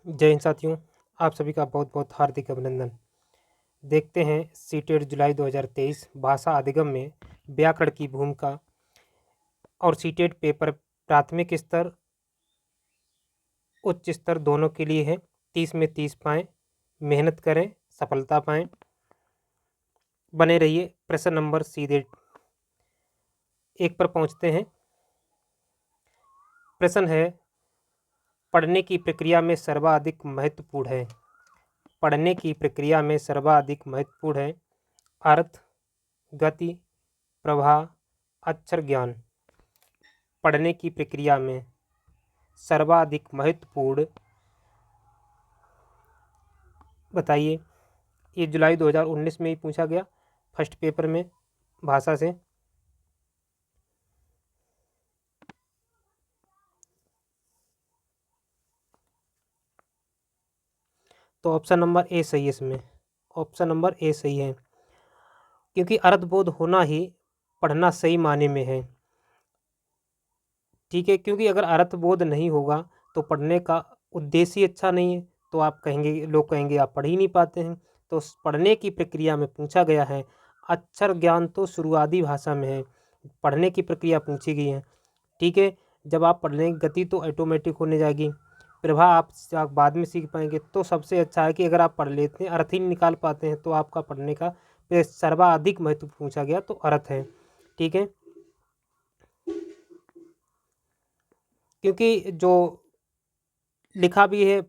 जय हिंद साथियों, आप सभी का बहुत बहुत हार्दिक अभिनंदन। देखते हैं सीटेट जुलाई 2023 भाषा अधिगम में व्याकरण की भूमिका और सीटेट पेपर प्राथमिक स्तर उच्च स्तर दोनों के लिए है। 30 में 30 पाएँ, मेहनत करें, सफलता पाएँ। बने रहिए। प्रश्न नंबर सीधे 1 पर पहुंचते हैं। प्रश्न है, पढ़ने की प्रक्रिया में सर्वाधिक महत्वपूर्ण है। पढ़ने की प्रक्रिया में सर्वाधिक महत्वपूर्ण है अर्थ, गति, प्रवाह, अक्षर ज्ञान। पढ़ने की प्रक्रिया में सर्वाधिक महत्वपूर्ण बताइए। ये जुलाई 2019 में ही पूछा गया फर्स्ट पेपर में भाषा से। तो ऑप्शन नंबर ए सही है इसमें। ऑप्शन नंबर ए सही है, क्योंकि अर्थबोध होना ही पढ़ना सही मायने में है। ठीक है, क्योंकि अगर अर्थबोध नहीं होगा तो पढ़ने का उद्देश्य ही अच्छा नहीं है। तो आप कहेंगे, लोग कहेंगे आप पढ़ ही नहीं पाते हैं। तो पढ़ने की प्रक्रिया में पूछा गया है। अक्षर ज्ञान तो शुरुआती भाषा में है, पढ़ने की प्रक्रिया पूछी गई है। ठीक है, जब आप पढ़ लेंगे गति तो ऑटोमेटिक होने जाएगी, प्रभा आप बाद में सीख पाएंगे। तो सबसे अच्छा है कि अगर आप पढ़ लेते हैं, अर्थ ही निकाल पाते हैं, तो आपका पढ़ने का सर्वाधिक महत्व पूछा गया तो अर्थ है। ठीक है, क्योंकि जो लिखा भी है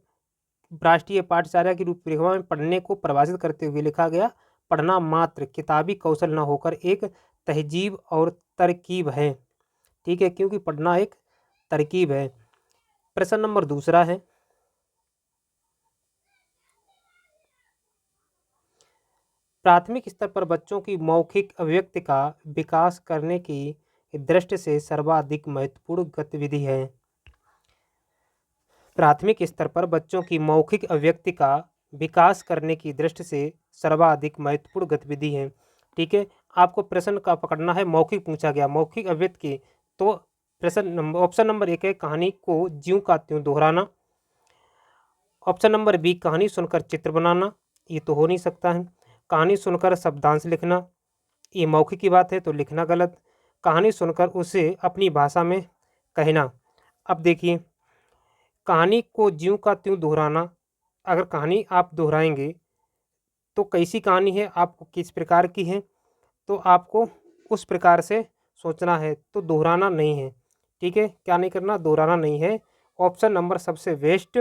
राष्ट्रीय पाठ्यचर्या की रूपरेखा में पढ़ने को परिभाषित करते हुए लिखा गया, पढ़ना मात्र किताबी कौशल न होकर एक तहजीब और तरकीब है। ठीक है, क्योंकि पढ़ना एक तरकीब है। प्रश्न नंबर दूसरा है, प्राथमिक स्तर पर बच्चों की मौखिक अभिव्यक्ति का विकास करने की दृष्टि से सर्वाधिक महत्वपूर्ण गतिविधि है। प्राथमिक स्तर पर बच्चों की मौखिक अभिव्यक्ति का विकास करने की दृष्टि से सर्वाधिक महत्वपूर्ण गतिविधि है। ठीक है, आपको प्रश्न का पकड़ना है। मौखिक पूछा गया, मौखिक अभिव्यक्ति की। तो प्रश्न नंबर ऑप्शन नंबर 1 है कहानी को ज्यों का त्यों दोहराना। ऑप्शन नंबर बी, कहानी सुनकर चित्र बनाना। ये तो हो नहीं सकता है। कहानी सुनकर शब्दांश लिखना, ये मौखिक की बात है तो लिखना गलत। कहानी सुनकर उसे अपनी भाषा में कहना। अब देखिए, कहानी को ज्यों का त्यों दोहराना, अगर कहानी आप दोहराएंगे तो कैसी कहानी है, आपको किस प्रकार की है, तो आपको उस प्रकार से सोचना है, तो दोहराना नहीं है। ठीक है, क्या नहीं करना, दोहराना नहीं है। ऑप्शन नंबर सबसे बेस्ट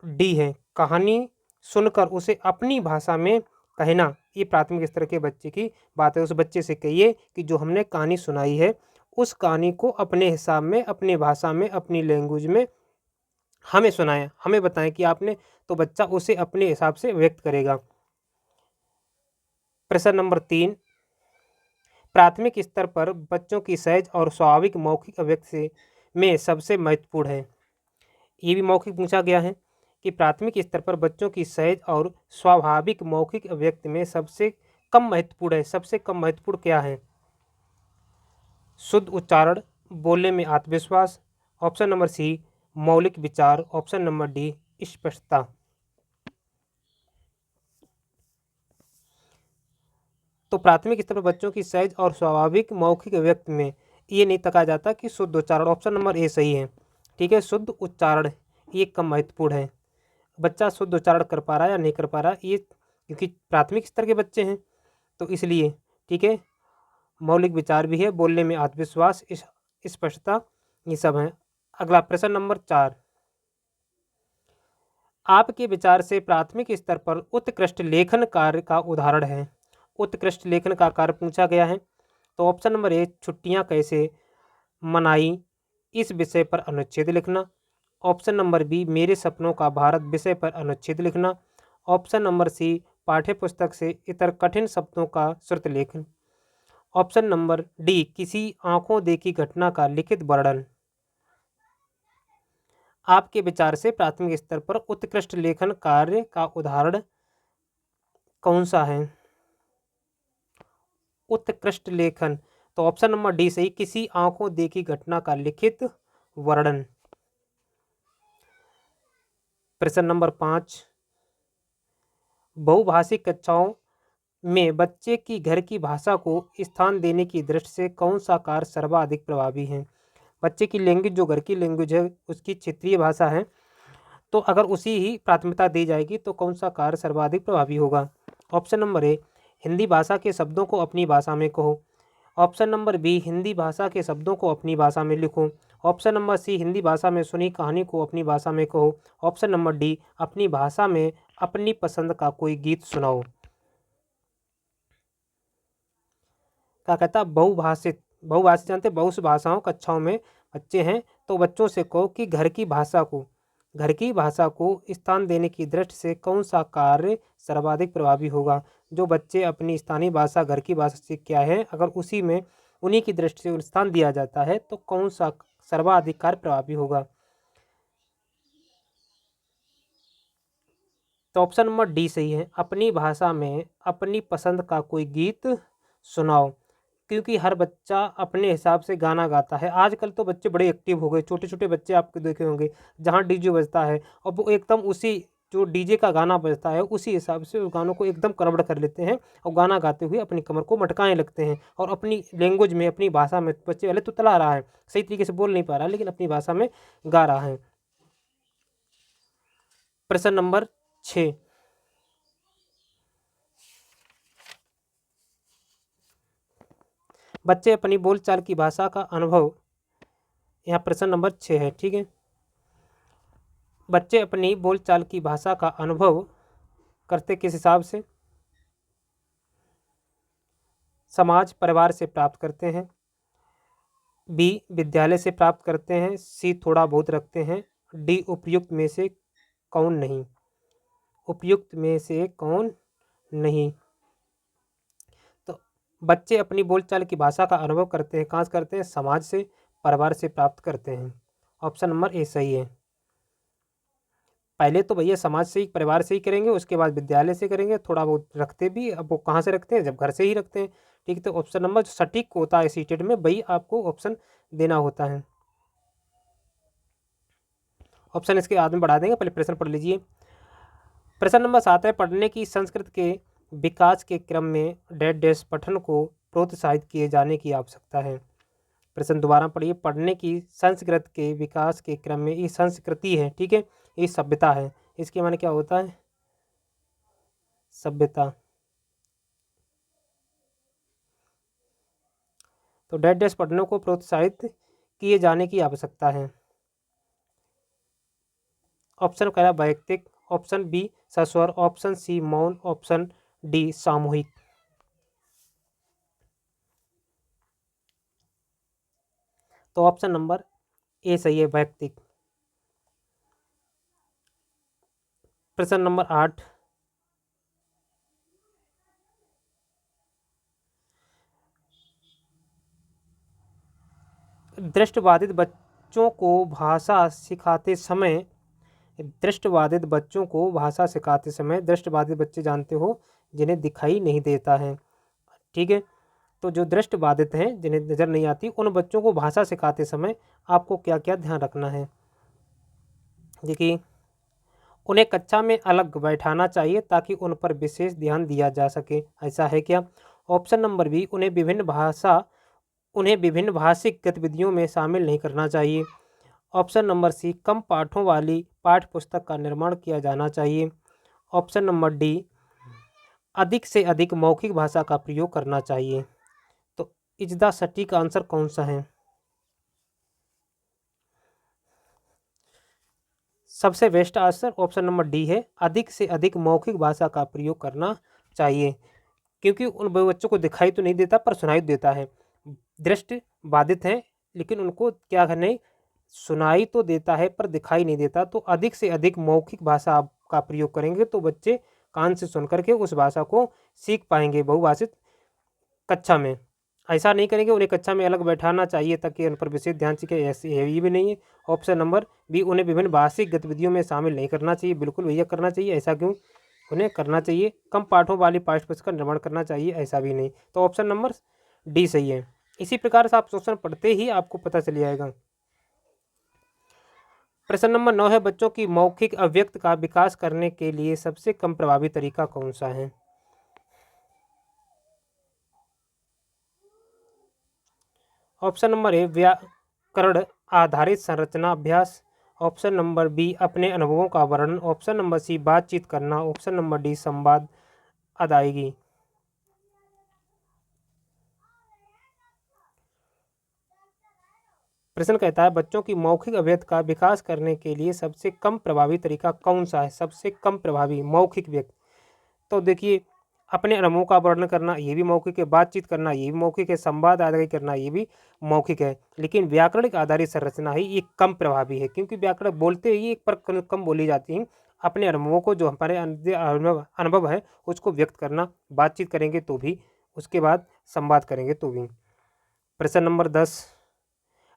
डी है, कहानी सुनकर उसे अपनी भाषा में कहना। ये प्राथमिक स्तर के बच्चे की बात है। उस बच्चे से कहिए कि जो हमने कहानी सुनाई है उस कहानी को अपने हिसाब में, अपनी भाषा में, अपनी लैंग्वेज में हमें सुनाएं, हमें बताएं कि आपने, तो बच्चा उसे अपने हिसाब से व्यक्त करेगा। प्रश्न नंबर 3, प्राथमिक स्तर पर बच्चों की सहज और स्वाभाविक मौखिक अभिव्यक्ति में सबसे महत्वपूर्ण है। ये भी मौखिक पूछा गया है कि प्राथमिक स्तर पर बच्चों की सहज और स्वाभाविक मौखिक अभिव्यक्ति में सबसे कम महत्वपूर्ण है। सबसे कम महत्वपूर्ण क्या है? शुद्ध उच्चारण, बोलने में आत्मविश्वास। ऑप्शन नंबर सी, मौलिक विचार। ऑप्शन नंबर डी, स्पष्टता। तो प्राथमिक स्तर पर बच्चों की सहज और स्वाभाविक मौखिक अभिव्यक्ति में ये नहीं तका जाता कि शुद्ध उच्चारण। ऑप्शन नंबर ए सही है। ठीक है, शुद्ध उच्चारण ये कम महत्वपूर्ण है। बच्चा शुद्ध उच्चारण कर पा रहा है या नहीं कर पा रहा, ये क्योंकि प्राथमिक स्तर के बच्चे हैं तो इसलिए। ठीक है, मौलिक विचार भी है, बोलने में आत्मविश्वास, स्पष्टता, ये सब हैं। अगला प्रश्न नंबर 4, आपके विचार से प्राथमिक स्तर पर उत्कृष्ट लेखन कार्य का उदाहरण है। उत्कृष्ट लेखन का कार्य पूछा गया है। तो ऑप्शन नंबर ए, छुट्टियां कैसे मनाई, इस विषय पर अनुच्छेद लिखना। ऑप्शन नंबर बी, मेरे सपनों का भारत विषय पर अनुच्छेद लिखना। ऑप्शन नंबर सी, पाठ्यपुस्तक से इतर कठिन शब्दों का श्रुत लेखन। ऑप्शन नंबर डी, किसी आंखों देखी घटना का लिखित वर्णन। आपके विचार से प्राथमिक स्तर पर उत्कृष्ट लेखन कार्य का उदाहरण कौन सा है? उत्कृष्ट लेखन, तो ऑप्शन नंबर डी सही, किसी आंखों देखी घटना का लिखित वर्णन। प्रश्न नंबर 5, बहुभाषिक कक्षाओं में बच्चे की घर की भाषा को स्थान देने की दृष्टि से कौन सा कार्य सर्वाधिक प्रभावी है? बच्चे की लैंग्वेज, जो घर की लैंग्वेज है, उसकी क्षेत्रीय भाषा है, तो अगर उसी ही प्राथमिकता दी जाएगी तो कौन सा कार्य सर्वाधिक प्रभावी होगा? ऑप्शन नंबर ए, हिंदी भाषा के शब्दों को अपनी भाषा में कहो। ऑप्शन नंबर बी, हिंदी भाषा के शब्दों को अपनी भाषा में लिखो। ऑप्शन नंबर सी, हिंदी भाषा में सुनी कहानी को अपनी भाषा में कहो। ऑप्शन नंबर डी, अपनी भाषा में अपनी पसंद का कोई गीत सुनाओ। क्या कहता है? बहुभाषित, बहुभाषित जानते हैं, बहुत भाषाओं कक्षाओं में बच्चे हैं, तो बच्चों से कहो कि घर की भाषा को स्थान देने की दृष्टि से कौन सा कार्य सर्वाधिक प्रभावी होगा। जो बच्चे अपनी स्थानीय भाषा, घर की भाषा से क्या है, अगर उसी में उन्हीं की दृष्टि से स्थान दिया जाता है तो कौन सा सर्वाधिक कार्य प्रभावी होगा? तो ऑप्शन नंबर डी सही है, अपनी भाषा में अपनी पसंद का कोई गीत सुनाओ। क्योंकि हर बच्चा अपने हिसाब से गाना गाता है। आजकल तो बच्चे बड़े एक्टिव हो गए, छोटे छोटे बच्चे आपके देखे होंगे, जहाँ डीजे बजता है और वो एकदम उसी जो डीजे का गाना बजता है उसी हिसाब से उस गानों को एकदम कन्वर्ट कर लेते हैं और गाना गाते हुए अपनी कमर को मटकाने लगते हैं और अपनी लैंग्वेज में, अपनी भाषा में बच्चे पहले तो तला रहा है, सही तरीके से बोल नहीं पा रहा लेकिन अपनी भाषा में गा रहा है। प्रश्न नंबर 6, बच्चे अपनी बोलचाल की भाषा का अनुभव, यहाँ प्रश्न नंबर 6 है, ठीक है। बच्चे अपनी बोलचाल की भाषा का अनुभव करते किस हिसाब से? समाज, परिवार से प्राप्त करते हैं। बी, विद्यालय से प्राप्त करते हैं। सी, थोड़ा बहुत रखते हैं। डी, उपयुक्त में से कौन नहीं? उपयुक्त में से कौन नहीं? तो बच्चे अपनी बोलचाल की भाषा का अनुभव करते हैं, कहाँ से करते हैं? समाज से, परिवार से प्राप्त करते हैं। ऑप्शन नंबर ए सही है। पहले तो भैया समाज से ही, परिवार से ही करेंगे, उसके बाद विद्यालय से करेंगे, थोड़ा बहुत रखते भी, अब वो कहाँ से रखते हैं? जब घर से ही रखते हैं, ठीक है। तो ऑप्शन नंबर जो सटीक होता है सीटेड में वही आपको ऑप्शन देना होता है। ऑप्शन इसके बाद में बढ़ा देंगे, पहले प्रश्न पढ़ लीजिए। प्रश्न नंबर 7 है, पढ़ने की संस्कृति के विकास के क्रम में डैश डैश पठन को प्रोत्साहित किए जाने की आवश्यकता है। प्रश्न दोबारा पढ़िए, पढ़ने की संस्कृति के विकास के क्रम में, ये संस्कृति है, ठीक है, ये सभ्यता है, इसके माने क्या होता है? सभ्यता। तो डैश डैश पठनों को प्रोत्साहित किए जाने की आवश्यकता है। ऑप्शन कह रहा वैयक्तिक, ऑप्शन बी सस्वर, ऑप्शन सी मौन, ऑप्शन डी सामूहिक। तो ऑप्शन नंबर ए सही है, वैयक्तिक। प्रश्न नंबर 8, दृष्टिबाधित बच्चों को भाषा सिखाते समय, दृष्टिबाधित बच्चों को भाषा सिखाते समय, दृष्टिबाधित बच्चे जानते हो जिन्हें दिखाई नहीं देता है, ठीक है। तो जो दृष्टिबाधित हैं, जिन्हें नज़र नहीं आती, उन बच्चों को भाषा सिखाते समय आपको क्या क्या ध्यान रखना है? देखिए, उन्हें कक्षा में अलग बैठाना चाहिए ताकि उन पर विशेष ध्यान दिया जा सके, ऐसा है क्या? ऑप्शन नंबर बी, उन्हें विभिन्न भाषिक गतिविधियों में शामिल नहीं करना चाहिए। ऑप्शन नंबर सी, कम पाठों वाली पाठ्य पुस्तक का निर्माण किया जाना चाहिए। ऑप्शन नंबर डी, अधिक से अधिक मौखिक भाषा का प्रयोग करना चाहिए। तो इज द सटीक आंसर कौन सा है? सबसे best answer option number D है, अधिक से अधिक मौखिक भाषा का प्रयोग करना चाहिए। क्योंकि उन बच्चों को दिखाई तो नहीं देता पर सुनाई देता है। दृष्टि बाधित हैं लेकिन उनको क्या नहीं, सुनाई तो देता है पर दिखाई नहीं देता। तो अधिक से अधिक मौखिक भाषा का प्रयोग करेंगे तो बच्चे कान से सुन करके उस भाषा को सीख पाएंगे बहुभाषित कक्षा में। ऐसा नहीं करेंगे उन्हें कक्षा में अलग बैठाना चाहिए ताकि उन पर विशेष ध्यान सीखे, ऐसे ये भी नहीं है। ऑप्शन नंबर बी, उन्हें विभिन्न भाषिक गतिविधियों में शामिल नहीं करना चाहिए, बिल्कुल भैया करना चाहिए, ऐसा क्यों? उन्हें करना चाहिए। कम पाठों वाली पाठ्य पुस्तक का निर्माण करना चाहिए, ऐसा भी नहीं। तो ऑप्शन नंबर डी सही है। इसी प्रकार से आप क्वेश्चन पढ़ते ही आपको पता चल जाएगा। प्रश्न नंबर 9 है, बच्चों की मौखिक अभिव्यक्ति का विकास करने के लिए सबसे कम प्रभावी तरीका कौन सा है? ऑप्शन नंबर ए व्याकरण आधारित संरचना अभ्यास, ऑप्शन नंबर बी अपने अनुभवों का वर्णन, ऑप्शन नंबर सी बातचीत करना, ऑप्शन नंबर डी संवाद अदायगी। प्रश्न कहता है, बच्चों की मौखिक अभिव्यक्ति का विकास करने के लिए सबसे कम प्रभावी तरीका कौन सा है? सबसे कम प्रभावी मौखिक व्यक्ति, तो देखिए, अपने अनुभवों का वर्णन करना ये भी मौखिक है, बातचीत करना ये भी मौखिक है, संवाद आदायगी करना ये भी मौखिक है, लेकिन व्याकरणिक आधारित संरचना ही ये कम प्रभावी है, क्योंकि व्याकरण बोलते ही एक पर कम बोली जाती है। अपने अनुभवों को, जो हमारे अनुभव है उसको व्यक्त करना, बातचीत करेंगे तो भी, उसके बाद संवाद करेंगे तो भी। प्रश्न नंबर 10,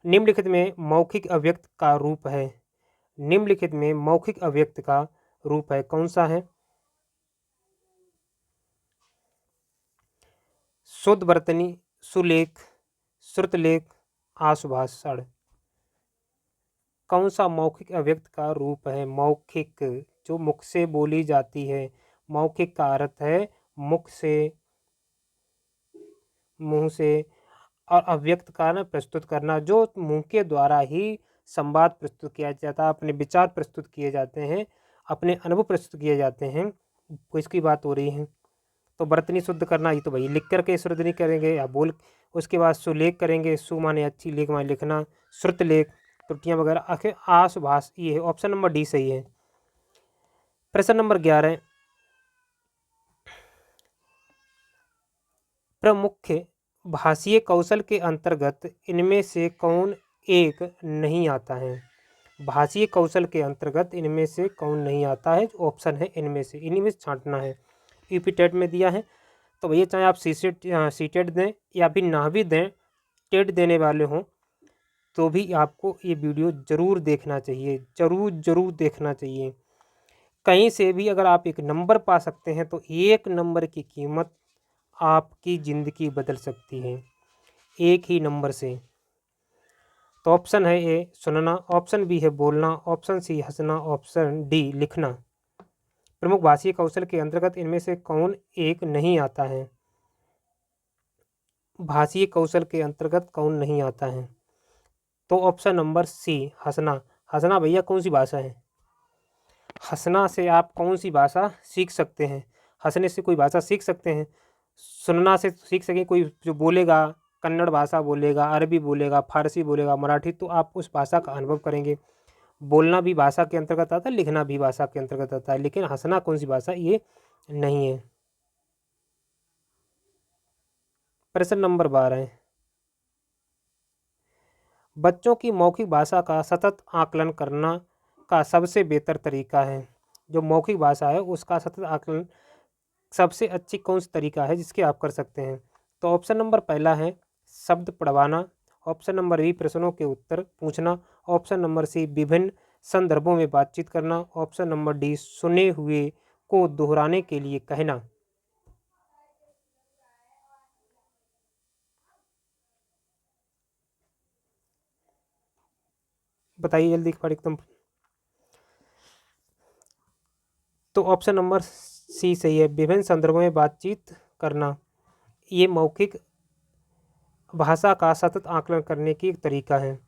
निम्नलिखित में मौखिक अभिव्यक्ति का रूप है, निम्नलिखित में मौखिक अभिव्यक्ति का रूप है, कौन सा है? शुद्ध वर्तनी, सुलेख, श्रुतलेख, आशुभाषण। कौन सा मौखिक अभिव्यक्ति का रूप है? मौखिक, जो मुख से बोली जाती है। मौखिक का अर्थ है मुख से, मुंह से, और अभिव्यक्त करना, प्रस्तुत करना, जो मुंह के द्वारा ही संवाद प्रस्तुत किया जाता है, अपने विचार प्रस्तुत किए जाते हैं, अपने अनुभव प्रस्तुत किए जाते हैं, इसकी बात हो रही है। तो वर्तनी शुद्ध करना, ये तो भाई लिख करके शुद्ध नहीं करेंगे या बोल। उसके बाद सुलेख करेंगे, सु माने अच्छी, लेख माने लिखना, श्रुत लेख त्रुटियां वगैरह, आखिर आशुभाष, ये है ऑप्शन नंबर डी सही है। प्रश्न नंबर 11, प्रमुख भाषीय कौशल के अंतर्गत इनमें से कौन एक नहीं आता है? भाषीय कौशल के अंतर्गत इनमें से कौन नहीं आता है? जो ऑप्शन है इनमें से, इन्हीं में छांटना है। यूपी टेट में दिया है, तो भैया चाहे आप सीटेट दें या फिर ना भी दें, टेट देने वाले हों, तो भी आपको ये वीडियो ज़रूर देखना चाहिए, ज़रूर देखना चाहिए। कहीं से भी अगर आप एक नंबर पा सकते हैं तो एक नंबर की कीमत आपकी ज़िंदगी बदल सकती है, एक ही नंबर से। तो ऑप्शन है ए सुनना, ऑप्शन बी है बोलना, ऑप्शन सी हंसना, ऑप्शन डी लिखना। प्रमुख भाषीय कौशल के अंतर्गत इनमें से कौन एक नहीं आता है? भाषीय कौशल के अंतर्गत कौन नहीं आता है? तो ऑप्शन नंबर सी हंसना। हंसना भैया कौन सी भाषा है? हंसना से आप कौन सी भाषा सीख सकते हैं? हंसने से कोई भाषा सीख सकते हैं? सुनना से सीख सकें, कोई जो बोलेगा, कन्नड़ भाषा बोलेगा, अरबी बोलेगा, फारसी बोलेगा, मराठी, तो आप उस भाषा का अनुभव करेंगे। बोलना भी भाषा के अंतर्गत आता है, लिखना भी भाषा के अंतर्गत आता है, लेकिन हंसना कौन सी भाषा, ये नहीं है। प्रश्न नंबर 12, बच्चों की मौखिक भाषा का सतत आकलन करना का सबसे बेहतर तरीका है। जो मौखिक भाषा है उसका सतत आकलन सबसे अच्छी कौन सा तरीका है जिसके आप कर सकते हैं? तो ऑप्शन नंबर पहला है शब्द पढ़वाना, ऑप्शन नंबर बी प्रश्नों के उत्तर पूछना, ऑप्शन नंबर सी विभिन्न संदर्भों में बातचीत करना, ऑप्शन नंबर डी सुने हुए को दोहराने के लिए कहना। बताइए जल्दी फटाफट एकदम। तो ऑप्शन नंबर सी सही है, विभिन्न संदर्भों में बातचीत करना। ये मौखिक भाषा का सतत आकलन करने की एक तरीका है।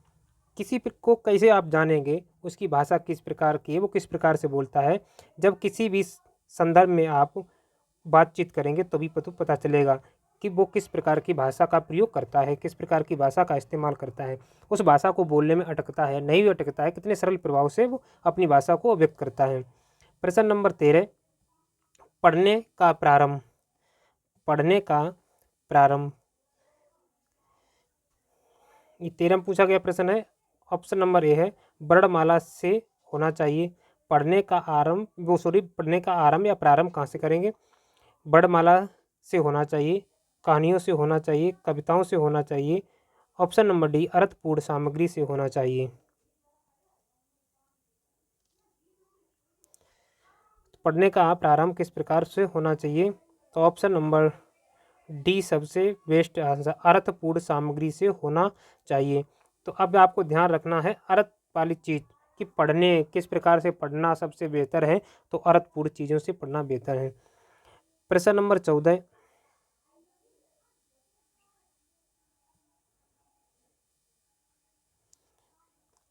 किसी को कैसे आप जानेंगे उसकी भाषा किस प्रकार की है, वो किस प्रकार से बोलता है? जब किसी भी संदर्भ में आप बातचीत करेंगे तभी पता चलेगा कि वो किस प्रकार की भाषा का प्रयोग करता है, किस प्रकार की भाषा का इस्तेमाल करता है, उस भाषा को बोलने में अटकता है, नहीं भी अटकता है, कितने सरल प्रभाव से वो अपनी भाषा को व्यक्त करता है। प्रश्न नंबर 13, पढ़ने का प्रारंभ, पढ़ने का प्रारंभ, ये 13 में पूछा गया प्रश्न है। ऑप्शन नंबर ए है वर्णमाला से होना चाहिए। पढ़ने का आरंभ, वो सॉरी, पढ़ने का आरंभ या प्रारंभ कहाँ से करेंगे? वर्णमाला से होना चाहिए, कहानियों से होना चाहिए, कविताओं से होना चाहिए, ऑप्शन नंबर डी अर्थपूर्ण सामग्री से होना चाहिए। पढ़ने का प्रारंभ किस प्रकार से होना चाहिए? तो ऑप्शन नंबर डी सबसे बेस्ट आंसर, अर्थपूर्ण सामग्री से होना चाहिए। तो अब आपको ध्यान रखना है अर्थ वाली चीज़, कि पढ़ने किस प्रकार से पढ़ना सबसे बेहतर है, तो अर्थपूर्ण चीज़ों से पढ़ना बेहतर है। प्रश्न नंबर 14,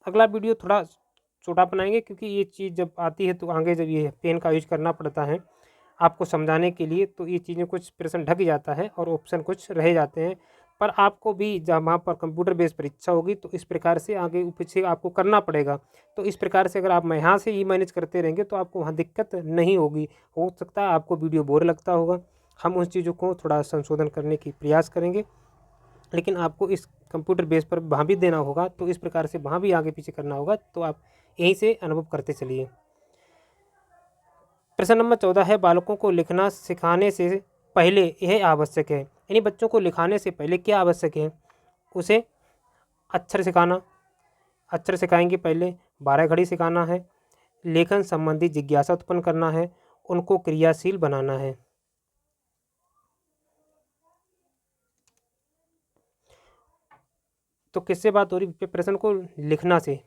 अगला वीडियो थोड़ा छोटा बनाएंगे क्योंकि ये चीज़ जब आती है तो आगे जब ये पेन का यूज करना पड़ता है आपको समझाने के लिए, तो ये चीज़ें कुछ प्रश्न ढक जाता है और ऑप्शन कुछ रह जाते हैं। पर आपको भी जब वहाँ पर कंप्यूटर बेस्ड परीक्षा होगी तो इस प्रकार से आगे पीछे आपको करना पड़ेगा। तो इस प्रकार से अगर आप यहाँ से ही मैनेज करते रहेंगे तो आपको वहाँ दिक्कत नहीं होगी। हो सकता है आपको वीडियो बोर लगता होगा, हम उन चीज़ों को थोड़ा संशोधन करने की प्रयास करेंगे, लेकिन आपको इस कंप्यूटर बेस पर वहाँ भी देना होगा, तो इस प्रकार से वहाँ भी आगे पीछे करना होगा। तो आप यहीं से अनुभव करते चलिए। प्रश्न नंबर 14 है, बालकों को लिखना सिखाने से पहले यह आवश्यक है, यानी बच्चों को लिखाने से पहले क्या आवश्यक है? उसे अक्षर सिखाना, अक्षर सिखाएंगे पहले, 12 घड़ी सिखाना है, लेखन संबंधी जिज्ञासा उत्पन्न करना है, उनको क्रियाशील बनाना है। तो किससे बात हो रही है? प्रश्न को लिखना से,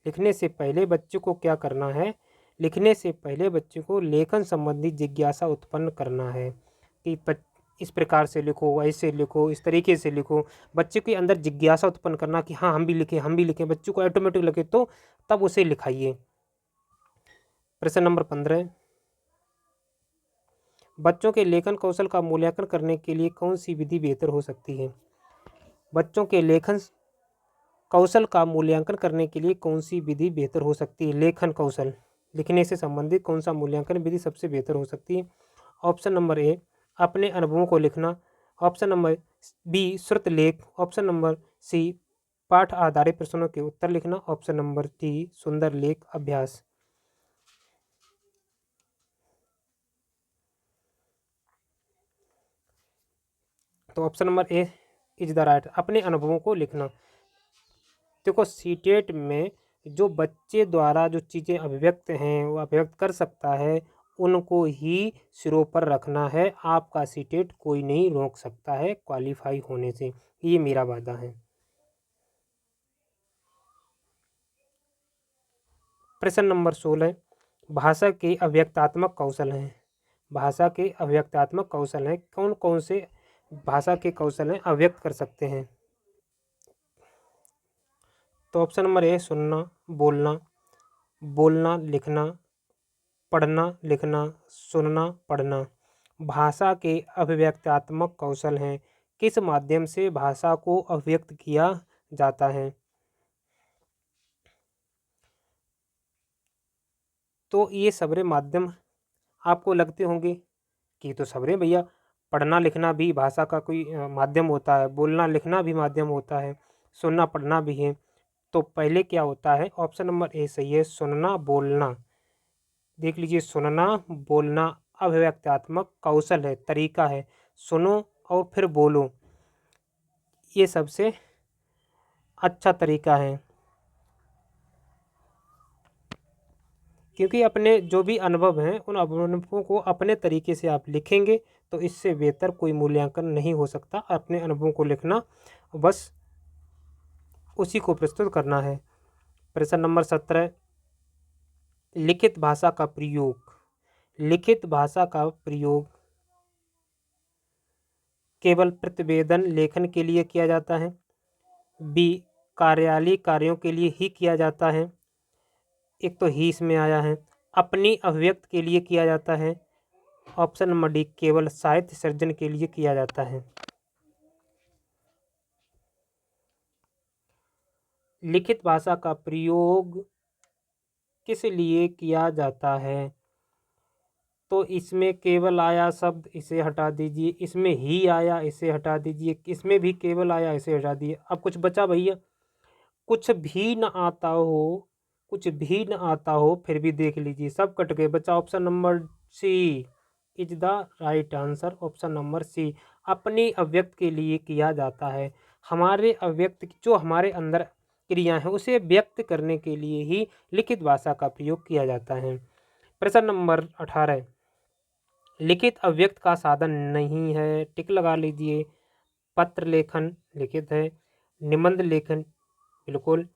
लिखने से पहले बच्चे को क्या करना है? लिखने से पहले बच्चे को लेखन संबंधी जिज्ञासा उत्पन्न करना है कि इस प्रकार से लिखो, ऐसे लिखो, इस तरीके से लिखो। बच्चे के अंदर जिज्ञासा उत्पन्न करना कि हाँ हम भी लिखें, हम भी लिखें, बच्चे को ऑटोमेटिक लगे तो तब उसे लिखाइए। प्रश्न नंबर 15, बच्चों के लेखन कौशल का मूल्यांकन करने के लिए कौन सी विधि बेहतर हो सकती है? बच्चों के लेखन कौशल का मूल्यांकन करने के लिए कौन सी विधि बेहतर हो सकती है? लेखन कौशल, लिखने से संबंधित कौन सा मूल्यांकन विधि सबसे बेहतर हो सकती है? ऑप्शन नंबर ए, अपने अनुभवों को लिखना। ऑप्शन नंबर बी, श्रुत लेख। ऑप्शन नंबर सी, पाठ आधारित प्रश्नों के उत्तर लिखना। ऑप्शन नंबर डी, सुंदर लेख अभ्यास। तो option number A is the right, अपने अनुभवों को लिखना। देखो सीटेट में जो बच्चे द्वारा जो चीज़ें अभिव्यक्त हैं वो अभिव्यक्त कर सकता है, उनको ही सिरों पर रखना है। आपका सीटेट कोई नहीं रोक सकता है क्वालिफाई होने से, ये मेरा वादा है। प्रश्न नंबर 16, भाषा के अव्यक्तात्मक कौशल हैं। भाषा के अव्यक्तात्मक कौशल हैं, कौन कौन से भाषा के कौशल हैं अव्यक्त कर सकते हैं? तो ऑप्शन नंबर ए, सुनना, बोलना, बोलना लिखना, पढ़ना लिखना, सुनना पढ़ना। भाषा के अभिव्यक्तात्मक कौशल हैं, किस माध्यम से भाषा को अभिव्यक्त किया जाता है? तो ये सबरे माध्यम आपको लगते होंगे कि तो सबरे भैया, पढ़ना लिखना भी भाषा का कोई माध्यम होता है, बोलना लिखना भी माध्यम होता है, सुनना पढ़ना भी है। तो पहले क्या होता है? ऑप्शन नंबर ए सही है, सुनना बोलना। देख लीजिए, सुनना बोलना अभिव्यक्तात्मक कौशल है, तरीका है। सुनो और फिर बोलो, ये सबसे अच्छा तरीका है, क्योंकि अपने जो भी अनुभव हैं उन अनुभवों को अपने तरीके से आप लिखेंगे तो इससे बेहतर कोई मूल्यांकन नहीं हो सकता। अपने अनुभवों को लिखना, बस उसी को प्रस्तुत करना है। प्रश्न नंबर 17, लिखित भाषा का प्रयोग। लिखित भाषा का प्रयोग केवल प्रतिवेदन लेखन के लिए किया जाता है, बी, कार्यालयीय कार्यों के लिए ही किया जाता है, एक तो ही इसमें आया है, अपनी अभिव्यक्त के लिए किया जाता है, ऑप्शन नंबर डी, केवल साहित्य सर्जन के लिए किया जाता है। लिखित भाषा का प्रयोग किस लिए किया जाता है? तो इसमें केवल आया शब्द, इसे हटा दीजिए, इसमें ही आया, इसे हटा दीजिए, इसमें भी केवल आया, इसे हटा दीजिए। अब कुछ बचा भैया? कुछ भी न आता हो, कुछ भी न आता हो फिर भी देख लीजिए, सब कट गए, बचा option number C is the right answer. Option number C, अपनी अव्यक्त के लिए किया जाता है। हमारे अव्यक्त जो हमारे अंदर क्रिया है उसे व्यक्त करने के लिए ही लिखित भाषा का प्रयोग किया जाता है। प्रश्न नंबर 18, लिखित अव्यक्त का साधन नहीं है, टिक लगा लीजिए। पत्र लेखन लिखित है, निबंध लेखन बिल्कुल,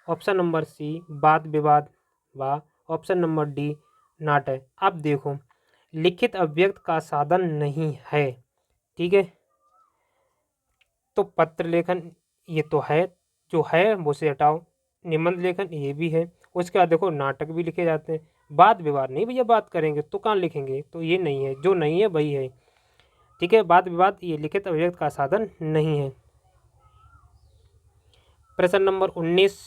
ऑप्शन नंबर सी वाद विवाद व ऑप्शन नंबर डी नाटक। अब देखो, लिखित अभिव्यक्ति का साधन नहीं है, ठीक है, तो पत्र लेखन ये तो है, जो है वो से हटाओ, निबंध लेखन ये भी है, उसके बाद देखो नाटक भी लिखे जाते हैं। वाद विवाद नहीं भैया, बात करेंगे तो कहाँ लिखेंगे, तो ये नहीं है, जो नहीं है वही है, ठीक है। वाद विवाद ये लिखित अभिव्यक्ति का साधन नहीं है। प्रश्न नंबर 19,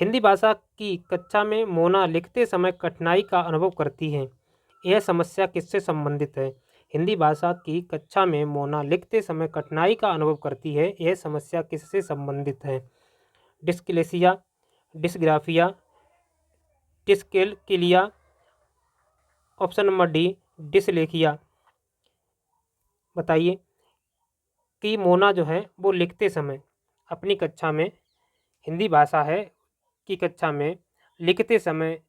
हिंदी भाषा की कक्षा में मोना लिखते समय कठिनाई का अनुभव करती है, यह समस्या किससे संबंधित है। हिंदी भाषा की कक्षा में मोना लिखते समय कठिनाई का अनुभव करती है, यह समस्या किससे संबंधित है। Dyslexia, dysgraphia, dyscalculia, option number D dyslexia. बताइए कि मोना जो है वो लिखते समय अपनी कक्षा में, हिंदी भाषा है की कक्षा में लिखते समय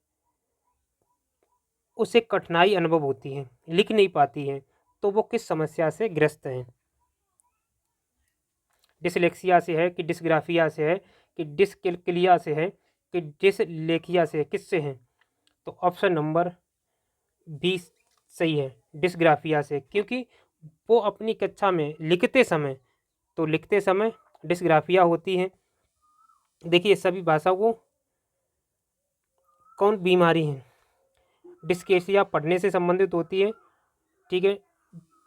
उसे कठिनाई अनुभव होती है, लिख नहीं पाती है, तो वो किस समस्या से ग्रस्त है। डिसलेक्सिया से है कि डिस्ग्राफिया से है कि डिसकैल्कुलिया से है कि डिसलेखिया से है, किससे है, तो ऑप्शन नंबर बी सही है, डिस्ग्राफिया से, क्योंकि वो अपनी कक्षा में लिखते समय, तो लिखते समय डिस्ग्राफिया होती है। देखिए सभी भाषाओं को कौन बीमारी है, डिस्लेक्सिया पढ़ने से संबंधित होती है, ठीक है,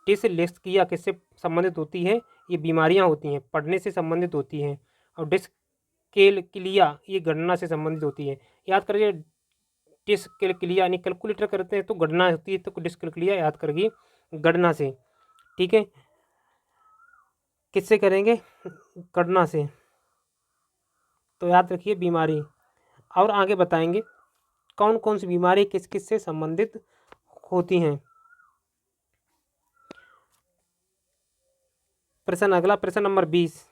डिसलेक्सिया किससे संबंधित होती है, ये बीमारियां होती हैं, पढ़ने से संबंधित होती हैं, और डिस्कैल्कुलिया ये गणना से संबंधित होती है। याद करिए, डिस्कैल्कुलिया यानी कैलकुलेटर करते हैं तो गणना होती है, तो डिस्कैल्कुलिया याद करिए गणना से, ठीक है, किससे करेंगे, गणना से, तो याद रखिए बीमारी। और आगे बताएंगे कौन कौन सी बीमारी किस किस से संबंधित होती हैं। प्रश्न अगला, प्रश्न नंबर 20,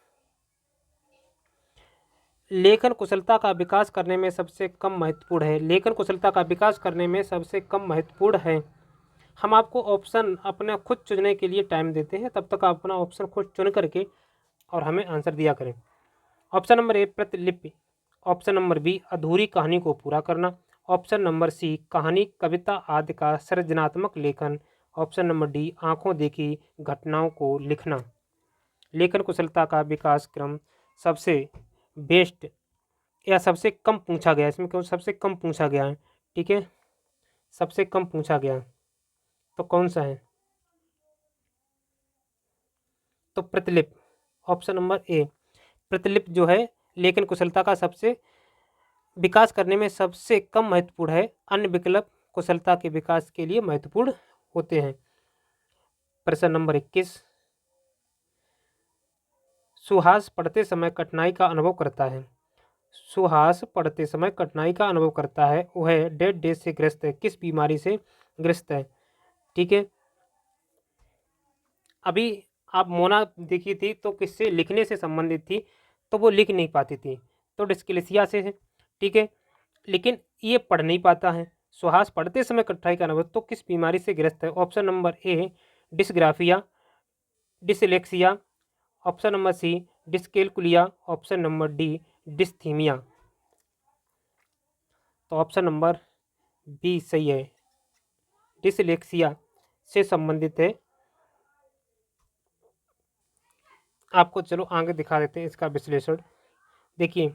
लेखन कुशलता का विकास करने में सबसे कम महत्वपूर्ण है, लेखन कुशलता का विकास करने में सबसे कम महत्वपूर्ण है। हम आपको ऑप्शन अपना खुद चुनने के लिए टाइम देते हैं, तब तक आप अपना ऑप्शन खुद चुन करके और हमें आंसर दिया करें। ऑप्शन नंबर ए प्रतिलिपि, ऑप्शन नंबर बी अधूरी कहानी को पूरा करना, ऑप्शन नंबर सी कहानी कविता आदि का सृजनात्मक लेखन, ऑप्शन नंबर डी आंखों देखी घटनाओं को लिखना। लेखन कुशलता का विकास क्रम सबसे बेस्ट या सबसे कम पूछा गया, इसमें क्यों सबसे कम पूछा गया है, ठीक है, सबसे कम पूछा गया, तो कौन सा है, तो प्रतिलिप, ऑप्शन नंबर ए प्रतिलिप जो है लेखन कुशलता का सबसे विकास करने में सबसे कम महत्वपूर्ण है, अन्य विकल्प कुशलता के विकास के लिए महत्वपूर्ण होते हैं। प्रश्न नंबर 21, सुहास पढ़ते समय कठिनाई का अनुभव करता है, सुहास पढ़ते समय कठिनाई का अनुभव करता है, वह डेड डेज से ग्रस्त है, किस बीमारी से ग्रस्त है, ठीक है। अभी आप मोना देखी थी तो किससे, लिखने से संबंधित थी, तो वो लिख नहीं पाती थी, तो डिस्लेक्सिया से है, ठीक है, लेकिन ये पढ़ नहीं पाता है, सुहास पढ़ते समय कठिनाई का अनुभव, तो किस बीमारी से ग्रस्त है, option number A dysgraphia, dyslexia, option number C dyscalculia, option number D dysthymia, तो ऑप्शन नंबर बी सही है, डिसलेक्सिया से संबंधित है। आपको चलो आगे दिखा देते हैं इसका विश्लेषण। देखिए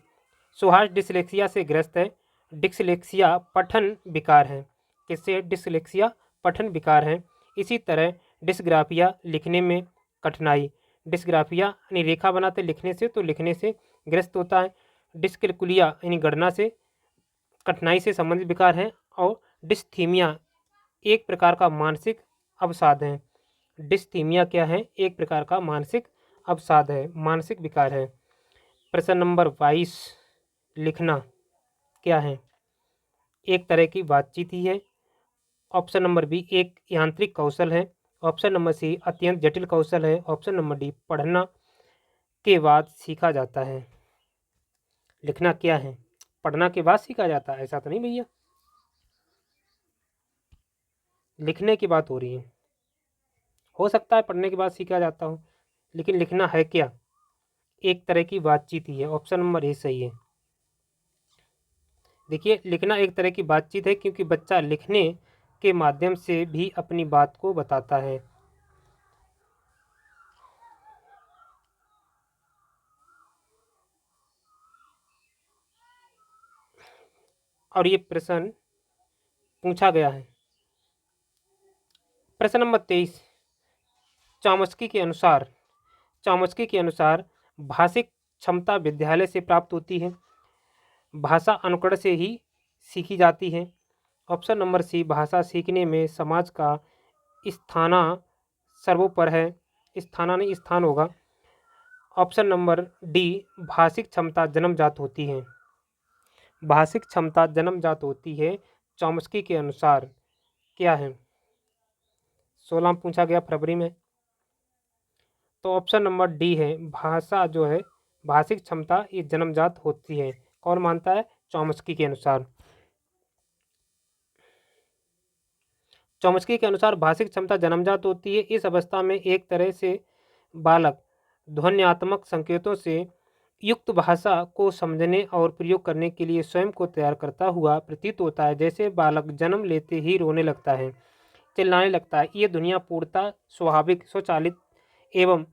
सुहास डिसलेक्सिया से ग्रस्त है, डिसलेक्सिया पठन विकार है, किससे, डिसलेक्सिया पठन विकार है। इसी तरह डिस्ग्राफिया लिखने में कठिनाई, डिस्ग्राफिया यानी रेखा बनाते लिखने से, तो लिखने से ग्रस्त होता है। डिस्कैल्कुलिया यानी गणना से कठिनाई से संबंधित विकार है, और डिस्थीमिया एक प्रकार का मानसिक अवसाद है। डिस्थीमिया क्या है, एक प्रकार का मानसिक अवसाद है, मानसिक विकार है। प्रश्न नंबर 22, लिखना क्या है, एक तरह की बातचीत ही है, ऑप्शन नंबर बी एक यांत्रिक कौशल है, ऑप्शन नंबर सी अत्यंत जटिल कौशल है, ऑप्शन नंबर डी पढ़ना के बाद सीखा जाता है। लिखना क्या है, पढ़ना के बाद सीखा जाता है, ऐसा तो नहीं भैया, लिखने की बात हो रही है, हो सकता है पढ़ने के बाद सीखा जाता हो, लेकिन लिखना है क्या, एक तरह की बातचीत ही है। ऑप्शन नंबर ए सही है। देखिए, लिखना एक तरह की बातचीत है क्योंकि बच्चा लिखने के माध्यम से भी अपनी बात को बताता है। और ये प्रश्न पूछा गया है। प्रश्न नंबर 23, चॉम्स्की के अनुसार भाषिक क्षमता विद्यालय से प्राप्त होती है, भाषा अनुकरण से ही सीखी जाती है। ऑप्शन नंबर सी, भाषा सीखने में समाज का स्थाना सर्वोपर है, स्थाना नहीं स्थान होगा। ऑप्शन नंबर डी, भाषिक क्षमता जन्मजात होती है। भाषिक क्षमता जन्मजात होती है चॉम्स्की के अनुसार क्या है? 16 पूछा गया फरवरी में। तो ऑप्शन नंबर डी है, भाषा जो है भाषिक क्षमता ये जन्मजात होती है। कौन मानता है? चॉम्स्की के अनुसार। चॉम्स्की के अनुसार भाषिक क्षमता जन्मजात होती है। इस अवस्था में एक तरह से बालक ध्वन्यात्मक संकेतों से युक्त भाषा को समझने और प्रयोग करने के लिए स्वयं को तैयार करता हुआ प्रतीत होता है। जैसे बालक जन्म लेते ही रोने लगता है, चिल्लाने लगता है। ये दुनिया पूर्णतः स्वाभाविक, स्वचालित एवं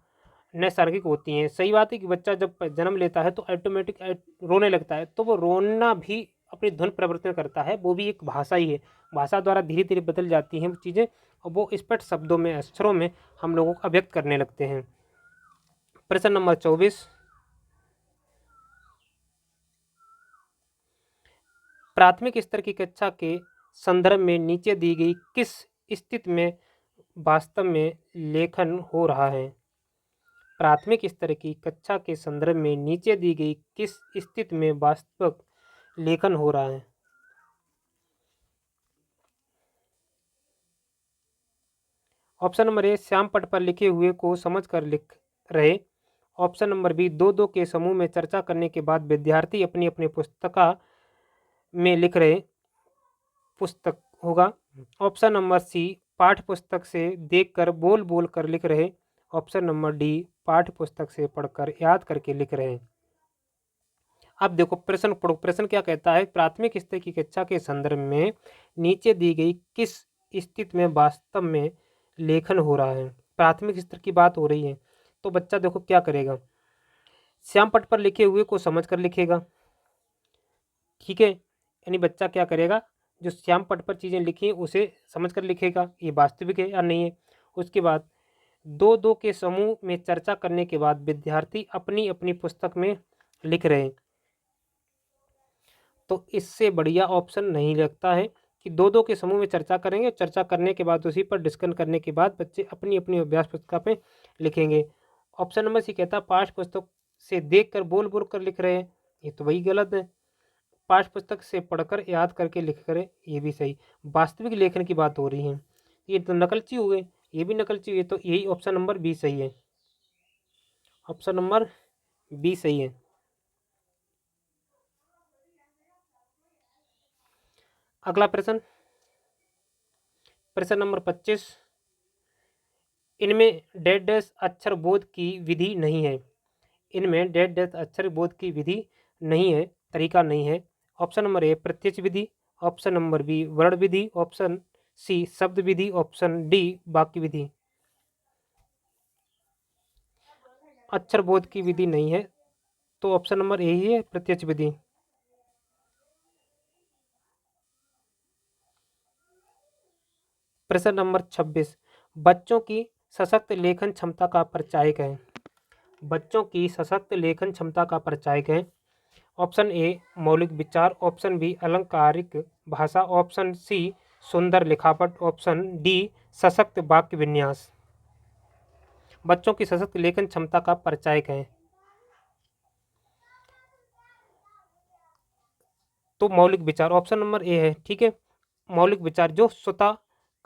नैसर्गिक होती हैं। सही बात है कि बच्चा जब जन्म लेता है तो ऑटोमेटिक रोने लगता है, तो वो रोना भी अपनी धुन परिवर्तन करता है, वो भी एक भाषा ही है। भाषा द्वारा धीरे धीरे बदल जाती हैं वो चीज़ें, और वो स्पष्ट शब्दों में, अक्षरों में हम लोगों को अभिव्यक्त करने लगते हैं। प्रश्न नंबर 24, प्राथमिक स्तर की कक्षा के संदर्भ में नीचे दी गई किस स्थिति में वास्तव में लेखन हो रहा है? प्राथमिक स्तर की कक्षा के संदर्भ में नीचे दी गई किस स्थिति में वास्तविक लेखन हो रहा है? ऑप्शन नंबर ए, श्याम पट पर लिखे हुए को समझकर लिख रहे। ऑप्शन नंबर बी, दो दो के समूह में चर्चा करने के बाद विद्यार्थी अपनी अपनी पुस्तका में लिख रहे पुस्तक होगा। ऑप्शन नंबर सी, पाठ्य पुस्तक से देखकर बोल बोल कर लिख रहे। ऑप्शन नंबर डी, पाठ्य पुस्तक से पढ़कर याद करके लिख रहे हैं। अब देखो प्रश्न पढ़ो। प्रश्न क्या कहता है? प्राथमिक स्तर की कक्षा के संदर्भ में नीचे दी गई किस स्थिति में वास्तव में लेखन हो रहा है? प्राथमिक स्तर की बात हो रही है, तो बच्चा देखो क्या करेगा, श्याम पट पर लिखे हुए को समझ कर लिखेगा। ठीक है, यानी बच्चा क्या करेगा, जो श्याम पट पर चीज़ें लिखी हैं उसे समझ कर लिखेगा, ये वास्तविक है या नहीं है। उसके बाद दो दो के समूह में चर्चा करने के बाद विद्यार्थी अपनी अपनी पुस्तक में लिख रहे हैं, तो इससे बढ़िया ऑप्शन नहीं लगता है कि दो दो के समूह में चर्चा करेंगे, चर्चा करने के बाद उसी पर डिस्कशन करने के बाद बच्चे अपनी अपनी अभ्यास पुस्तिका पे लिखेंगे। ऑप्शन नंबर सी कहता है पाठ्य पुस्तक से देख कर बोल बोल कर लिख रहे हैं, ये तो वही गलत है। पाठ्य पुस्तक से पढ़कर याद करके लिख करें, ये भी सही। वास्तविक लेखन की बात हो रही है, ये तो नकलची हुए, ये भी नकलची हुए, तो यही ऑप्शन नंबर बी सही है। ऑप्शन नंबर बी सही है। अगला प्रश्न, प्रश्न नंबर 25, इनमें डैश डैश अक्षर बोध की विधि नहीं है। इनमें डैश डैश अक्षर बोध की विधि नहीं है, तरीका नहीं है। ऑप्शन नंबर ए, प्रत्यक्ष विधि। ऑप्शन नंबर बी, वर्ण विधि। ऑप्शन सी, शब्द विधि। ऑप्शन डी, वाक्य विधि। अक्षर बोध की विधि नहीं है, तो ऑप्शन नंबर ए ही है, प्रत्यक्ष विधि। प्रश्न नंबर 26, बच्चों की सशक्त लेखन क्षमता का परिचायक है। बच्चों की सशक्त लेखन क्षमता का परिचायक है। ऑप्शन ए, मौलिक विचार। ऑप्शन बी, अलंकारिक भाषा। ऑप्शन सी, सुंदर लिखावट। ऑप्शन डी, सशक्त वाक्य विन्यास। बच्चों की सशक्त लेखन क्षमता का परिचायक है, तो मौलिक विचार ऑप्शन नंबर ए है। ठीक है, मौलिक विचार जो स्वतः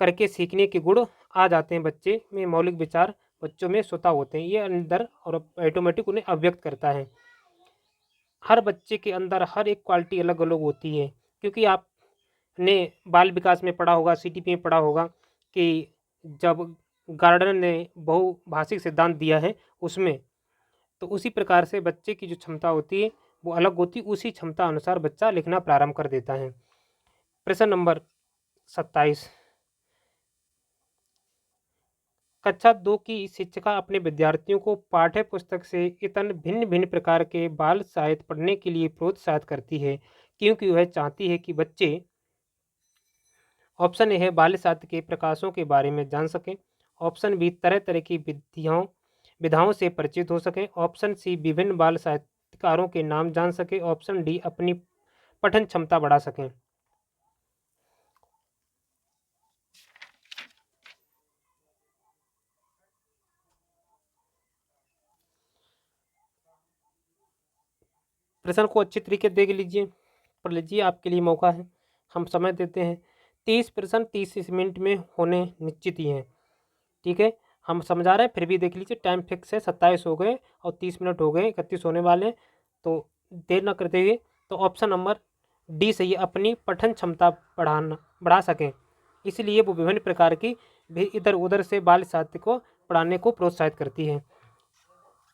करके सीखने के गुण आ जाते हैं बच्चे में, मौलिक विचार बच्चों में स्वतः होते हैं, ये अंदर और ऑटोमेटिक उन्हें अभिव्यक्त करता है। हर बच्चे के अंदर हर एक क्वालिटी अलग अलग होती है, क्योंकि आपने बाल विकास में पढ़ा होगा, सीटीपी में पढ़ा होगा कि जब गार्डन ने बहुभाषिक सिद्धांत दिया है, उसमें तो उसी प्रकार से बच्चे की जो क्षमता होती है वो अलग होती है, उसी क्षमता अनुसार बच्चा लिखना प्रारंभ कर देता है। प्रश्न नंबर 27, कक्षा 2 की शिक्षिका अपने विद्यार्थियों को पाठ्य पुस्तक से इतने भिन्न भिन्न प्रकार के बाल साहित्य पढ़ने के लिए प्रोत्साहित करती है क्योंकि वह चाहती है कि बच्चे, ऑप्शन ए है, बाल साहित्य के प्रकाशों के बारे में जान सकें, ऑप्शन बी, तरह तरह की विधाओं से परिचित हो सकें, ऑप्शन सी, विभिन्न बाल साहित्यकारों के नाम जान सकें, ऑप्शन डी, अपनी पठन क्षमता बढ़ा सकें। प्रश्न को अच्छी तरीके देख लीजिए, पढ़ लीजिए, आपके लिए मौका है, हम समय देते हैं। 30 प्रश्न 30 मिनट में होने निश्चित ही हैं, ठीक है, हम समझा रहे हैं, फिर भी देख लीजिए, टाइम फिक्स है, 27 हो गए और 30 मिनट हो गए, 31 होने वाले हैं, तो देर ना करते हुए तो ऑप्शन नंबर डी सही है, अपनी पठन क्षमता बढ़ा सकें, इसलिए वो विभिन्न प्रकार की भी इधर उधर से बाल साहित्य को पढ़ाने को प्रोत्साहित करती है।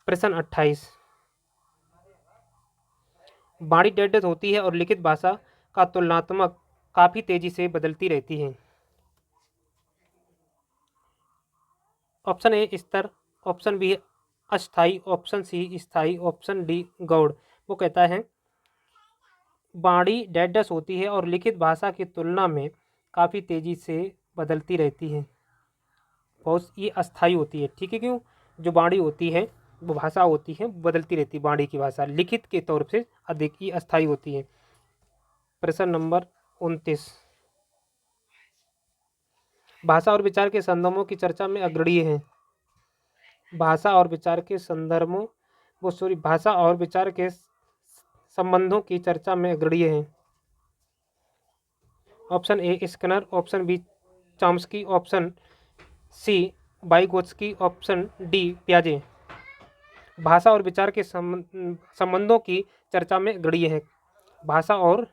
प्रश्न 28, बाणी डेढ़ होती है और लिखित भाषा का तुलनात्मक काफ़ी तेजी से बदलती रहती है। ऑप्शन ए स्तर, ऑप्शन बी अस्थाई, ऑप्शन सी स्थाई, ऑप्शन डी गौड़। वो कहता है बाणी डेढ़ होती है और लिखित भाषा की तुलना में काफ़ी तेजी से बदलती रहती है, बहुत ये अस्थाई होती है, ठीक है, क्यों, जो बाणी होती है वो भाषा होती है बदलती रहती है, बाणी की भाषा लिखित के तौर से अधिक ही अस्थाई होती है। प्रश्न नंबर 29, भाषा और विचार के संदर्भों की चर्चा में अग्रणी है, भाषा और विचार के संदर्भों भाषा और विचार के संबंधों की चर्चा में अग्रणी है। Option A Skinner, option B Chomsky, option C Vygotsky, option D पियाजे। भाषा और विचार के संबंधों की चर्चा में अग्रणी है, भाषा और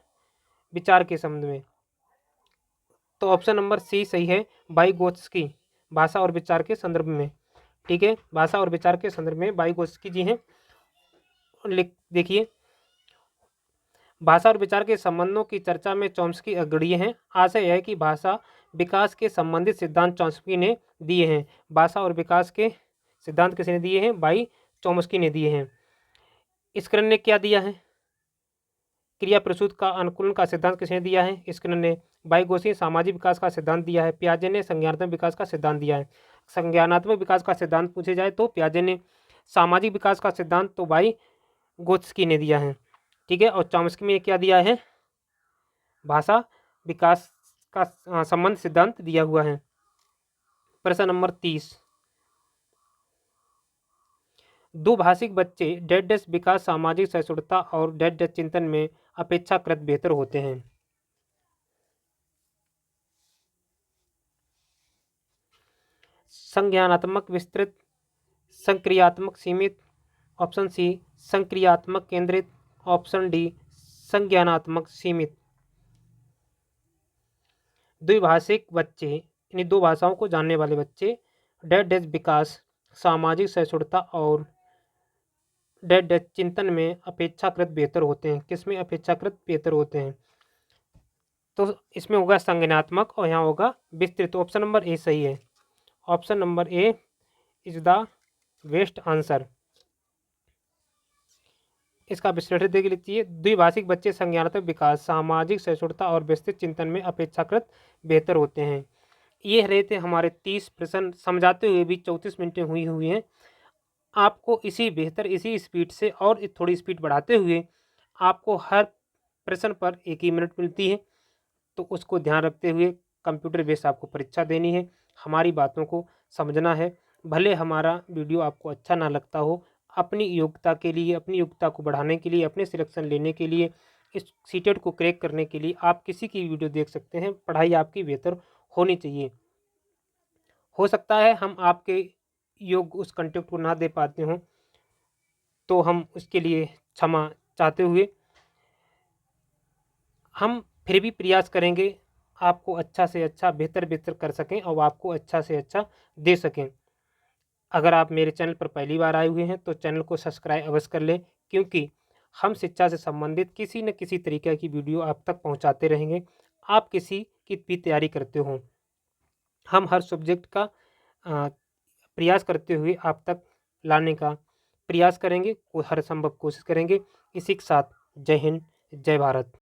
विचार के संबंध में, तो ऑप्शन नंबर सी सही है, वाइगोत्स्की, भाषा और विचार के संदर्भ में, ठीक है, भाषा और विचार के संदर्भ में वाइगोत्स्की जी हैं। देखिए, भाषा और विचार के संबंधों की चर्चा में चॉम्स्की अग्रणी हैं, आशय यह है कि भाषा विकास के संबंधित सिद्धांत चॉम्स्की ने दिए हैं, भाषा और विकास के सिद्धांत किसने दिए हैं, बाई चॉम्स्की ने दिए हैं। स्किनर ने क्या दिया है, क्रिया प्रसूत का अनुकूलन का सिद्धांत किसने दिया है, स्किनर ने। वाइगोत्स्की सामाजिक विकास का सिद्धांत दिया है, पियाजे ने संज्ञानात्मक विकास का सिद्धांत दिया है। संज्ञानात्मक विकास का सिद्धांत पूछे जाए तो पियाजे ने, सामाजिक विकास का सिद्धांत तो वाइगोत्स्की ने दिया है, ठीक है, और चॉम्स्की में क्या दिया है, भाषा विकास का संबंध सिद्धांत दिया हुआ है। प्रश्न नंबर 30, दुभाषिक बच्चे डेढ़ विकास, सामाजिक सहिष्णुता और डेढ़ चिंतन में अपेक्षाकृत बेहतर होते हैं। संज्ञानात्मक विस्तृत, संक्रियात्मक सीमित, ऑप्शन सी संक्रियात्मक केंद्रित, ऑप्शन डी संज्ञानात्मक सीमित। द्विभाषिक बच्चे यानी दो भाषाओं को जानने वाले बच्चे डेढ़ विकास, सामाजिक सहिष्णुता और डेढ़ चिंतन में अपेक्षाकृत बेहतर होते हैं। किसमें अपेक्षाकृत बेहतर होते हैं, तो इसमें होगा संज्ञानात्मक और यहाँ होगा विस्तृत। ऑप्शन नंबर ए सही है, option number A is the best answer. इसका विश्लेषण देख लीजिए, द्विभाषिक बच्चे संज्ञानात्मक विकास, सामाजिक सहिष्णुता और विस्तृत चिंतन में अपेक्षाकृत बेहतर होते हैं। ये रहे थे हमारे 30 प्रश्न, समझाते हुए भी 34 मिनटें हुई हैं। आपको इसी स्पीड से और थोड़ी स्पीड बढ़ाते हुए आपको हर प्रश्न पर 1 ही मिनट मिलती है, तो उसको ध्यान रखते हुए कंप्यूटर बेस्ड आपको परीक्षा देनी है, हमारी बातों को समझना है। भले हमारा वीडियो आपको अच्छा ना लगता हो, अपनी योग्यता के लिए, अपनी योग्यता को बढ़ाने के लिए, अपने सिलेक्शन लेने के लिए, इस सीटेट को क्रैक करने के लिए आप किसी की वीडियो देख सकते हैं। पढ़ाई आपकी बेहतर होनी चाहिए। हो सकता है हम आपके योग्य उस कंटेंट को ना दे पाते हों, तो हम उसके लिए क्षमा चाहते हुए हम फिर भी प्रयास करेंगे आपको अच्छा से अच्छा बेहतर कर सकें और आपको अच्छा से अच्छा दे सकें। अगर आप मेरे चैनल पर पहली बार आए हुए हैं तो चैनल को सब्सक्राइब अवश्य कर लें, क्योंकि हम शिक्षा से संबंधित किसी न किसी तरीके की वीडियो आप तक पहुंचाते रहेंगे। आप किसी की भी तैयारी करते हो, हम हर सब्जेक्ट का अ, प्रयास करते हुए आप तक लाने का प्रयास करेंगे, हर संभव कोशिश करेंगे। इसी के साथ जय हिंद, जय भारत।